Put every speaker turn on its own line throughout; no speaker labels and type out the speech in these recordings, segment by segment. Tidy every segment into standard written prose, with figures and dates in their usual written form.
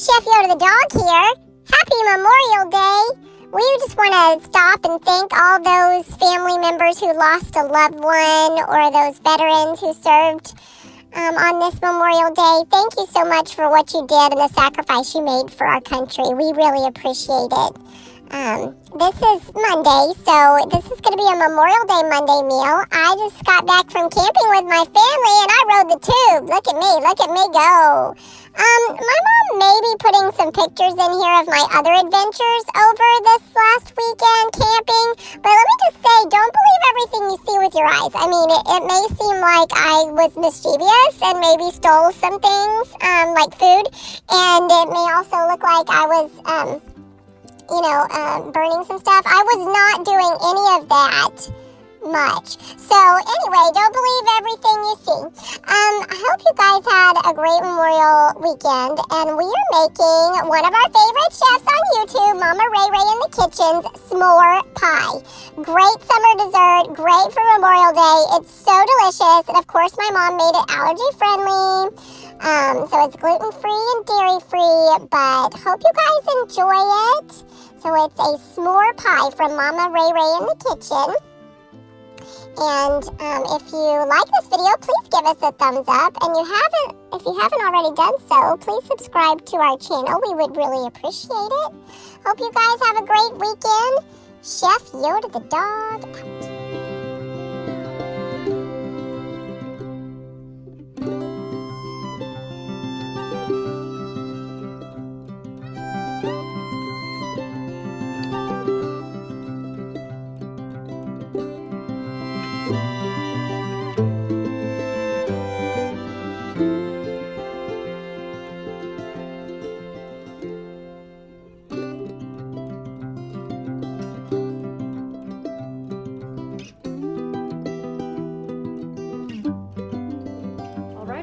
Chef Yoda the dog here. Happy Memorial Day. We just want to stop and thank all those family members who lost a loved one or those veterans who served on this Memorial Day. Thank you so much for what you did and the sacrifice you made for our country. We really appreciate it. This is Monday, so this is going to be a Memorial Day Monday meal. I just got back from camping with my family and I rode the tube. Look at me go. My mom may be putting some pictures in here of my other adventures over this last weekend camping, but let me just say, don't believe everything you see with your eyes. I mean, it may seem like I was mischievous and maybe stole some things, like food, and it may also look like I was, burning some stuff. I was not doing any of that much. So anyway, don't believe everything you see. I hope you guys had a great Memorial weekend, and we are making one of our favorite chefs on YouTube, Mama Ray Ray in the Kitchen's s'more pie. Great summer dessert, great for Memorial Day. It's so delicious, and of course my mom made it allergy friendly. So it's gluten-free and dairy-free, but hope you guys enjoy it. So it's a s'more pie from Mama Ray Ray in the Kitchen. And if you like this video, please give us a thumbs up. And if you haven't already done so, please subscribe to our channel. We would really appreciate it. Hope you guys have a great weekend. Chef Yoda the dog out.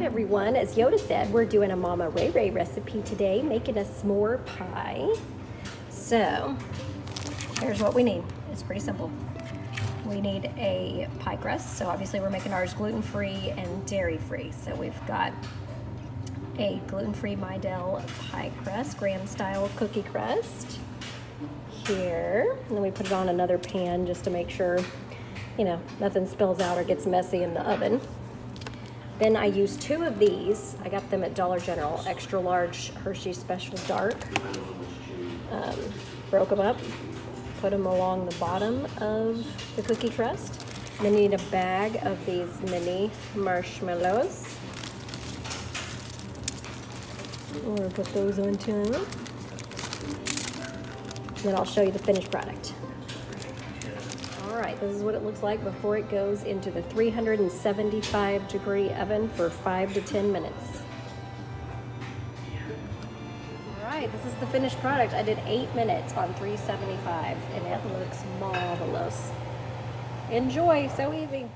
Everyone, as Yoda said, we're doing a Mama Ray Ray recipe today, making a s'more pie. So here's what we need. It's pretty simple. We need a pie crust. So obviously we're making ours gluten-free and dairy-free. So we've got a gluten-free Midel pie crust, graham style cookie crust here. And then we put it on another pan just to make sure, nothing spills out or gets messy in the oven. Then I used 2 of these. I got them at Dollar General, extra large Hershey Special Dark. Broke them up, put them along the bottom of the cookie crust. Then you need a bag of these mini marshmallows. We're gonna put those on top. Then I'll show you the finished product. Alright, this is what it looks like before it goes into the 375-degree oven for 5 to 10 minutes. Alright, this is the finished product. I did 8 minutes on 375 and it looks marvelous. Enjoy, so easy.